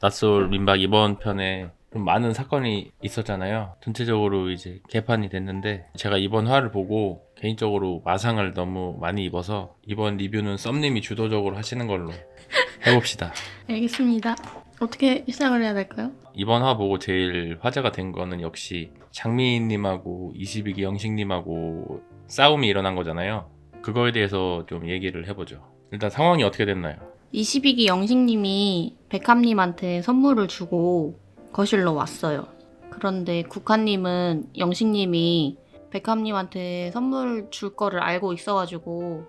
낯솔 민박 이번 편에 좀 많은 사건이 있었잖아요. 전체적으로 이제 개판이 됐는데 제가 이번 화를 보고 개인적으로 마상을 너무 많이 입어서 이번 리뷰는 썸님이 주도적으로 하시는 걸로 해봅시다. 알겠습니다. 어떻게 시작을 해야 될까요? 이번 화 보고 제일 화제가 된 거는 역시 장미님하고 22기 영식님하고 싸움이 일어난 거잖아요. 그거에 대해서 좀 얘기를 해보죠. 일단 상황이 어떻게 됐나요? 22기 영식님이 백합님한테 선물을 주고 거실로 왔어요. 그런데 국화님은 영식님이 백합님한테 선물 줄 거를 알고 있어가지고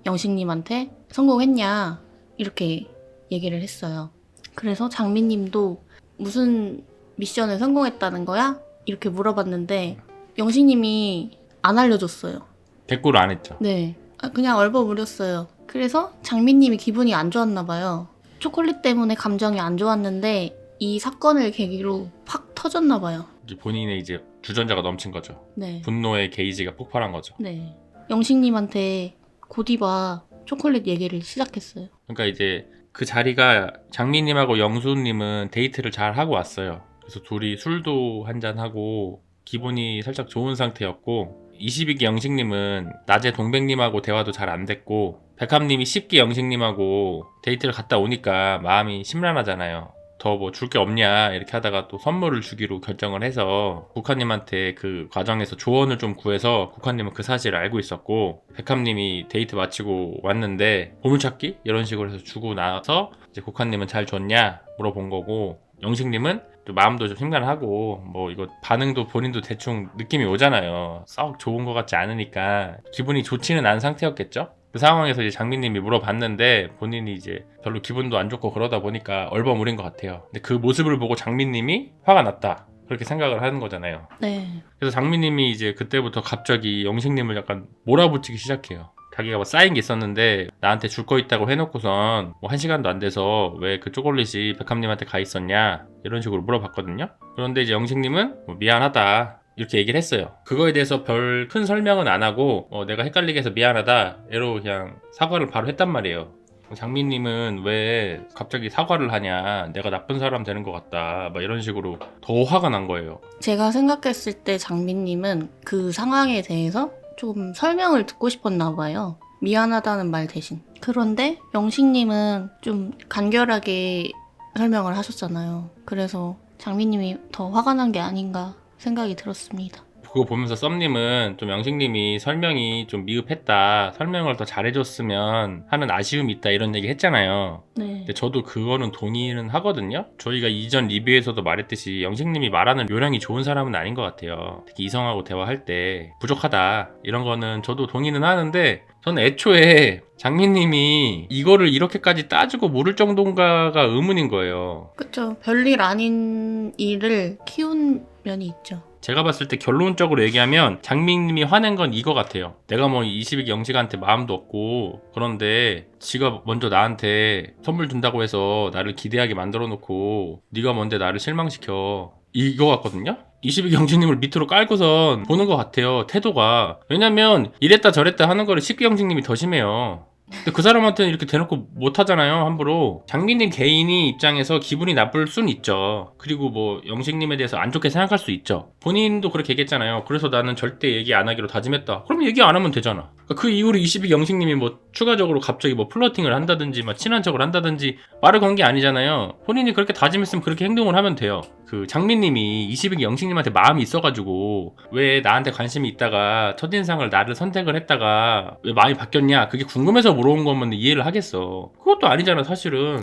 영식님한테 성공했냐 이렇게 얘기를 했어요. 그래서 장미님도 무슨 미션을 성공했다는 거야? 이렇게 물어봤는데 영식님이 안 알려줬어요. 대꾸를 안 했죠. 네. 그냥 얼버무렸어요. 그래서 장미님이 기분이 안 좋았나 봐요. 초콜릿 때문에 감정이 안 좋았는데 이 사건을 계기로 팍 터졌나 봐요. 이제 본인의 이제 주전자가 넘친 거죠. 네. 분노의 게이지가 폭발한 거죠. 네. 영식님한테 고디바 초콜릿 얘기를 시작했어요. 그러니까 이제 그 자리가 장미님하고 영수님은 데이트를 잘 하고 왔어요. 그래서 둘이 술도 한잔하고 기분이 살짝 좋은 상태였고 22기 영식님은 낮에 동백님하고 대화도 잘 안 됐고 백합님이 10기 영식님하고 데이트를 갔다 오니까 마음이 심란하잖아요. 더 뭐 줄 게 없냐 이렇게 하다가 또 선물을 주기로 결정을 해서 국화님한테 그 과정에서 조언을 좀 구해서 국화님은 그 사실을 알고 있었고 백합님이 데이트 마치고 왔는데 보물찾기 이런 식으로 해서 주고 나서 이제 국화님은 잘 줬냐 물어본 거고 영식님은 또 마음도 좀 심란하고 뭐 이거 반응도 본인도 대충 느낌이 오잖아요. 썩 좋은 것 같지 않으니까 기분이 좋지는 않은 상태였겠죠. 그 상황에서 이제 장미님이 물어봤는데 본인이 이제 별로 기분도 안 좋고 그러다 보니까 얼버무린 것 같아요. 근데 그 모습을 보고 장미님이 화가 났다 그렇게 생각을 하는 거잖아요. 네. 그래서 장미님이 이제 그때부터 갑자기 영식님을 약간 몰아붙이기 시작해요. 자기가 뭐 쌓인 게 있었는데 나한테 줄 거 있다고 해놓고선 뭐 1시간도 안 돼서 왜 그 초콜릿이 백합님한테 가 있었냐 이런 식으로 물어봤거든요. 그런데 이제 영식님은 뭐 미안하다 이렇게 얘기를 했어요. 그거에 대해서 별 큰 설명은 안 하고 내가 헷갈리게 해서 미안하다 이러고 그냥 사과를 바로 했단 말이에요. 장미님은 왜 갑자기 사과를 하냐 내가 나쁜 사람 되는 것 같다 막 이런 식으로 더 화가 난 거예요. 제가 생각했을 때 장미님은 그 상황에 대해서 좀 설명을 듣고 싶었나 봐요. 미안하다는 말 대신. 그런데 영식님은 좀 간결하게 설명을 하셨잖아요. 그래서 장미님이 더 화가 난 게 아닌가 생각이 들었습니다. 그거 보면서 썸님은 좀 영식님이 설명이 좀 미흡했다 설명을 더 잘해줬으면 하는 아쉬움이 있다 이런 얘기 했잖아요. 네. 근데 저도 그거는 동의는 하거든요. 저희가 이전 리뷰에서도 말했듯이 영식님이 말하는 요량이 좋은 사람은 아닌 것 같아요. 특히 이성하고 대화할 때 부족하다 이런 거는 저도 동의는 하는데 저는 애초에 장미님이 이거를 이렇게까지 따지고 물을 정도인가가 의문인 거예요. 그쵸. 별일 아닌 일을 키운 면이 있죠. 제가 봤을 때 결론적으로 얘기하면 장미님이 화낸 건 이거 같아요. 내가 뭐 22기 영식한테 마음도 없고 그런데 지가 먼저 나한테 선물 준다고 해서 나를 기대하게 만들어 놓고 네가 뭔데 나를 실망시켜 이거 같거든요. 22기 영식님을 밑으로 깔고선 보는 것 같아요. 태도가. 왜냐면 이랬다 저랬다 하는 거를 10기 영식님이 더 심해요. 근데 그 사람한테는 이렇게 대놓고 못하잖아요 함부로. 장미님 개인이 입장에서 기분이 나쁠 순 있죠. 그리고 뭐 영식님에 대해서 안 좋게 생각할 수 있죠. 본인도 그렇게 얘기했잖아요. 그래서 나는 절대 얘기 안 하기로 다짐했다. 그럼 얘기 안 하면 되잖아. 그 이후로 22기 영식님이 뭐 추가적으로 갑자기 뭐 플러팅을 한다든지 막 친한 척을 한다든지 말을 건 게 아니잖아요. 본인이 그렇게 다짐했으면 그렇게 행동을 하면 돼요. 그 장미님이 22기 영식님한테 마음이 있어가지고 왜 나한테 관심이 있다가 첫인상을 나를 선택을 했다가 왜 마음이 바뀌었냐 그게 궁금해서 물어본 거면 이해를 하겠어. 그것도 아니잖아 사실은.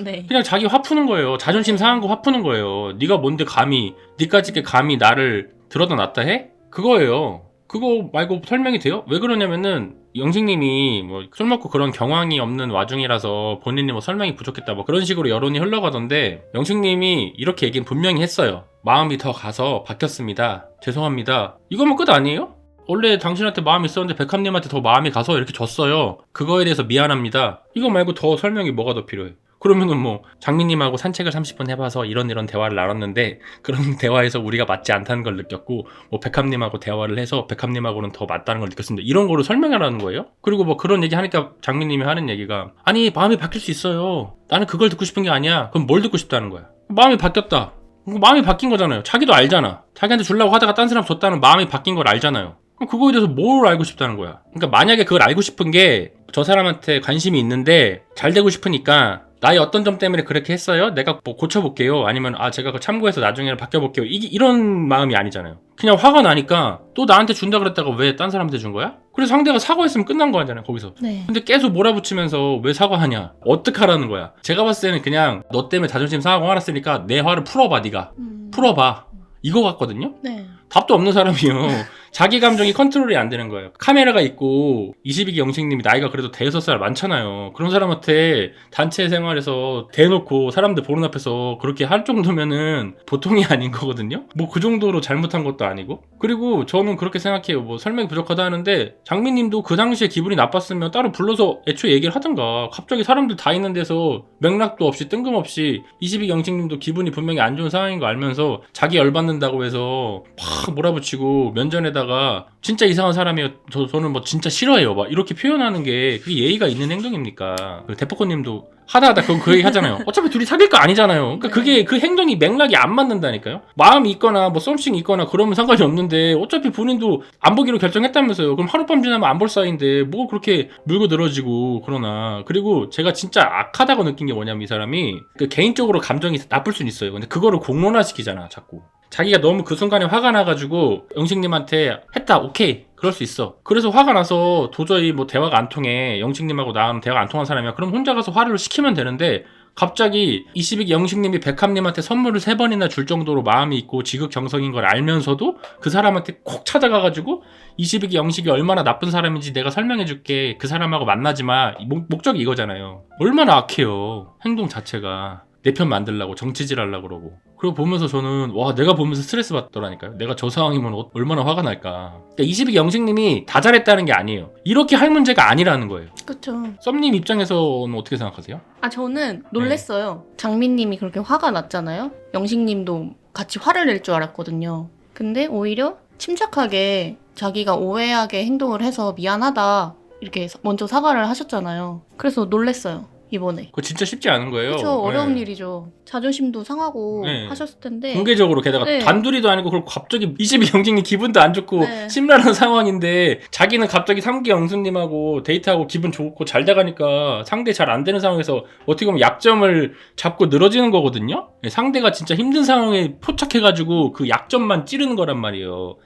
네. 그냥 자기 화 푸는 거예요. 자존심 상한 거 화 푸는 거예요. 네가 뭔데 감히 니까짓게 감히 나를 들어다 놨다 해? 그거예요. 그거 말고 설명이 돼요? 왜 그러냐면은 영식님이 뭐 술 먹고 그런 경황이 없는 와중이라서 본인이 뭐 설명이 부족했다 뭐 그런 식으로 여론이 흘러가던데 영식님이 이렇게 얘기는 분명히 했어요. 마음이 더 가서 바뀌었습니다. 죄송합니다. 이거면 끝 아니에요? 원래 당신한테 마음이 있었는데 백합님한테 더 마음이 가서 이렇게 줬어요. 그거에 대해서 미안합니다. 이거 말고 더 설명이 뭐가 더 필요해? 그러면은 뭐 장미님하고 산책을 30분 해봐서 이런 대화를 나눴는데 그런 대화에서 우리가 맞지 않다는 걸 느꼈고 뭐 백합님하고 대화를 해서 백합님하고는 더 맞다는 걸 느꼈습니다. 이런 거로 설명하라는 거예요. 그리고 뭐 그런 얘기 하니까 장미님이 하는 얘기가 아니 마음이 바뀔 수 있어요. 나는 그걸 듣고 싶은 게 아니야. 그럼 뭘 듣고 싶다는 거야. 마음이 바뀌었다. 마음이 바뀐 거잖아요. 자기도 알잖아. 자기한테 주려고 하다가 딴 사람 줬다는 마음이 바뀐 걸 알잖아요. 그럼 그거에 대해서 뭘 알고 싶다는 거야. 그러니까 만약에 그걸 알고 싶은 게 저 사람한테 관심이 있는데 잘 되고 싶으니까 나의 어떤 점 때문에 그렇게 했어요? 내가 뭐 고쳐볼게요. 아니면 제가 그거 참고해서 나중에는 바뀌어볼게요. 이런 마음이 아니잖아요. 그냥 화가 나니까 또 나한테 준다 그랬다가 왜 딴 사람한테 준 거야? 그래서 상대가 사과했으면 끝난 거 아니잖아요. 거기서. 네. 근데 계속 몰아붙이면서 왜 사과하냐? 어떡하라는 거야? 제가 봤을 때는 그냥 너 때문에 자존심 상하고 화났으니까 내 화를 풀어봐 네가. 풀어봐. 이거 같거든요? 네. 답도 없는 사람이요. 자기 감정이 컨트롤이 안 되는 거예요. 카메라가 있고 22기 영식님이 나이가 그래도 대여섯 살 많잖아요. 그런 사람한테 단체 생활에서 대놓고 사람들 보는 앞에서 그렇게 할 정도면은 보통이 아닌 거거든요. 뭐 그 정도로 잘못한 것도 아니고. 그리고 저는 그렇게 생각해요. 뭐 설명이 부족하다 하는데 장미님도 그 당시에 기분이 나빴으면 따로 불러서 애초에 얘기를 하든가. 갑자기 사람들 다 있는 데서 맥락도 없이 뜬금없이 22기 영식님도 기분이 분명히 안 좋은 상황인 거 알면서 자기 열받는다고 해서 팍 몰아붙이고 면전에다가 진짜 이상한 사람이에요. 저는 뭐 진짜 싫어해요. 막 이렇게 표현하는 게 그게 예의가 있는 행동입니까? 대포코님도 하다 그 얘기 하잖아요. 어차피 둘이 사귈 거 아니잖아요. 그러니까 그게 그 행동이 맥락이 안 맞는다니까요. 마음이 있거나 뭐 썸씽이 있거나 그러면 상관이 없는데 어차피 본인도 안 보기로 결정했다면서요. 그럼 하룻밤 지나면 안 볼 사이인데 뭐 그렇게 물고 늘어지고 그러나. 그리고 제가 진짜 악하다고 느낀 게 뭐냐면 이 사람이 그 개인적으로 감정이 나쁠 수는 있어요. 근데 그거를 공론화시키잖아 자꾸. 자기가 너무 그 순간에 화가 나가지고 영식님한테 했다 오케이 그럴 수 있어. 그래서 화가 나서 도저히 뭐 대화가 안 통해. 영식님하고 나는 대화가 안 통한 사람이야. 그럼 혼자 가서 화를 시키면 되는데 갑자기 22기 영식님이 백합님한테 선물을 3번이나 줄 정도로 마음이 있고 지극정성인 걸 알면서도 그 사람한테 콕 찾아가가지고 22기 영식이 얼마나 나쁜 사람인지 내가 설명해줄게. 그 사람하고 만나지 마. 목적이 이거잖아요. 얼마나 악해요. 행동 자체가. 내 편 만들려고 정치질 하려고 그러고. 그리고 보면서 저는 와 내가 보면서 스트레스 받더라니까요. 내가 저 상황이면 얼마나 화가 날까. 그러니까 22기 영식님이 다 잘했다는 게 아니에요. 이렇게 할 문제가 아니라는 거예요. 그쵸. 썸님 입장에서는 어떻게 생각하세요? 저는 놀랬어요. 장민님이 그렇게 화가 났잖아요. 영식님도 같이 화를 낼 줄 알았거든요. 근데 오히려 침착하게 자기가 오해하게 행동을 해서 미안하다 이렇게 먼저 사과를 하셨잖아요. 그래서 놀랬어요. 이번에. 그거 진짜 쉽지 않은 거예요. 그쵸. 어려운 네. 일이죠. 자존심도 상하고 네. 하셨을 텐데. 공개적으로 게다가 네. 단둘이도 아니고 그걸 갑자기 22기 영식님 기분도 안 좋고 네. 심란한 상황인데 자기는 갑자기 3기 영수님하고 데이트하고 기분 좋고 잘 돼가니까 상대 잘 안 되는 상황에서 어떻게 보면 약점을 잡고 늘어지는 거거든요. 상대가 진짜 힘든 상황에 포착해가지고 그 약점만 찌르는 거란 말이에요.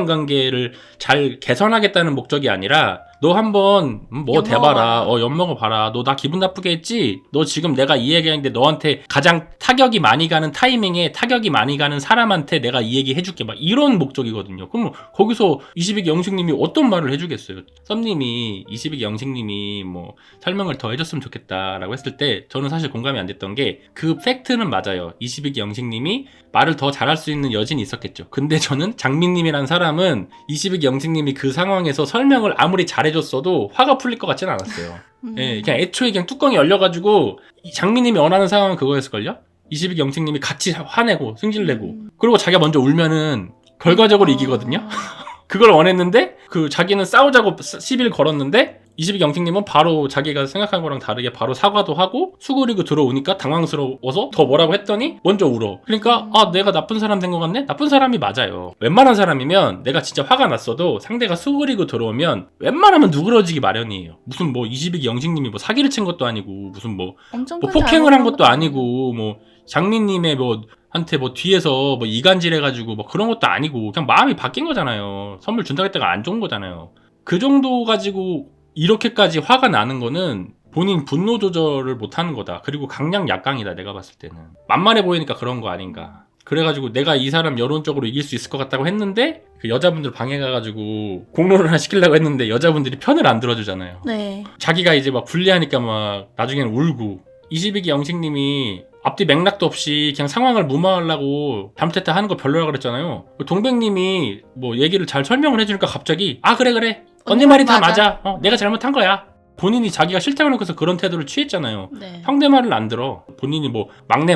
인간관계를 잘 개선하겠다는 목적이 아니라 너 한번 뭐 엿먹어봐. 대봐라. 엿먹어봐라. 너 나 기분 나쁘게 했지? 너 지금 내가 이 얘기하는데 너한테 가장 타격이 많이 가는 타이밍에 타격이 많이 가는 사람한테 내가 이 얘기 해줄게. 막 이런 목적이거든요. 그럼 거기서 22기 영식님이 어떤 말을 해주겠어요? 썸님이 22기 영식님이 뭐 설명을 더 해줬으면 좋겠다라고 했을 때 저는 사실 공감이 안 됐던 게 그 팩트는 맞아요. 22기 영식님이 말을 더 잘할 수 있는 여진이 있었겠죠. 근데 저는 장민님이란 사람은 22기 영식님이 그 상황에서 설명을 아무리 잘해줬어도 화가 풀릴 것 같지는 않았어요. 예, 그냥 애초에 그냥 뚜껑이 열려가지고 장민님이 원하는 상황은 그거였을걸요? 22기 영식님이 같이 화내고 승질내고 그리고 자기가 먼저 울면은 결과적으로 이기거든요. 그걸 원했는데 그 자기는 싸우자고 시비를 걸었는데 22기 영식님은 바로 자기가 생각한 거랑 다르게 바로 사과도 하고 수그리고 들어오니까 당황스러워서 더 뭐라고 했더니 먼저 울어. 그러니까 내가 나쁜 사람 된 것 같네? 나쁜 사람이 맞아요. 웬만한 사람이면 내가 진짜 화가 났어도 상대가 수그리고 들어오면 웬만하면 누그러지기 마련이에요. 무슨 뭐 22기 영식님이 뭐 사기를 친 것도 아니고 무슨 뭐 폭행을 한 것도 아니고 뭐 장민님의 뭐 한테 뭐 뒤에서 뭐 이간질 해가지고 뭐 그런 것도 아니고 그냥 마음이 바뀐 거잖아요. 선물 준다고 했다가 안 좋은 거잖아요. 그 정도 가지고 이렇게까지 화가 나는 거는 본인 분노 조절을 못하는 거다. 그리고 강약 약강이다. 내가 봤을 때는 만만해 보이니까 그런 거 아닌가. 그래가지고 내가 이 사람 여론적으로 이길 수 있을 것 같다고 했는데 그 여자분들 방에 가가지고 공론을 하나 시키려고 했는데 여자분들이 편을 안 들어주잖아요. 네. 자기가 이제 막 불리하니까 막 나중에는 울고 22기 영식님이 앞뒤 맥락도 없이 그냥 상황을 무마하려고 잘못했다 하는 거 별로라 그랬잖아요. 동백님이 뭐 얘기를 잘 설명을 해주니까 갑자기 그래 언니 말이 다 맞아. 내가 잘못한 거야. 본인이 자기가 싫다고 해놓고서 그런 태도를 취했잖아요. 네. 상대 말을 안 들어. 본인이 뭐 막내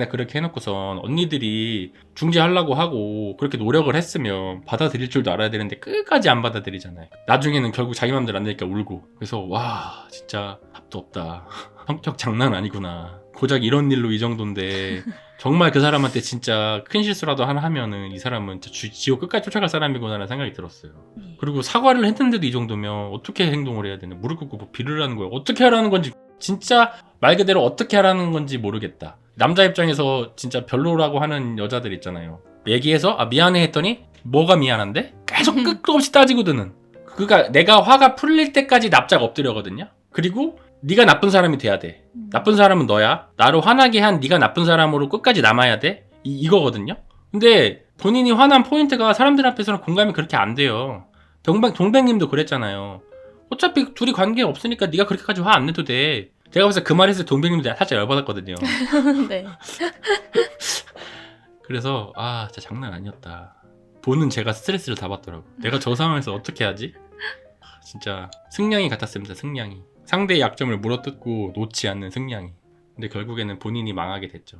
그렇게 해놓고선 언니들이 중재하려고 하고 그렇게 노력을 했으면 받아들일 줄도 알아야 되는데 끝까지 안 받아들이잖아요. 나중에는 결국 자기 맘대로 안 되니까 울고. 그래서 와 진짜 답도 없다. 성격 장난 아니구나. 고작 이런 일로 이 정도인데 정말 그 사람한테 진짜 큰 실수라도 하나 하면은 이 사람은 진짜 지옥 끝까지 쫓아갈 사람이구나라는 생각이 들었어요. 그리고 사과를 했는데도 이 정도면 어떻게 행동을 해야 되나. 무릎 꿇고 뭐 빌으라는 거예요. 어떻게 하라는 건지 진짜 말 그대로 어떻게 하라는 건지 모르겠다. 남자 입장에서 진짜 별로라고 하는 여자들 있잖아요. 얘기해서 미안해 했더니 뭐가 미안한데? 계속 끝도 없이 따지고 드는. 그러니까 내가 화가 풀릴 때까지 납작 엎드려거든요. 그리고 네가 나쁜 사람이 돼야 돼. 나쁜 사람은 너야. 나를 화나게 한 네가 나쁜 사람으로 끝까지 남아야 돼. 이거거든요. 근데 본인이 화난 포인트가 사람들 앞에서는 공감이 그렇게 안 돼요. 동백님도 그랬잖아요. 어차피 둘이 관계 없으니까 네가 그렇게까지 화 안 내도 돼. 제가 벌써 그 말했을 때 동백님도 살짝 열받았거든요. 네. 그래서 진짜 장난 아니었다. 보는 제가 스트레스를 다 받더라고. 내가 저 상황에서 어떻게 하지? 진짜 승냥이 같았습니다. 승냥이. 상대의 약점을 물어뜯고 놓지 않는 승냥이. 근데 결국에는 본인이 망하게 됐죠.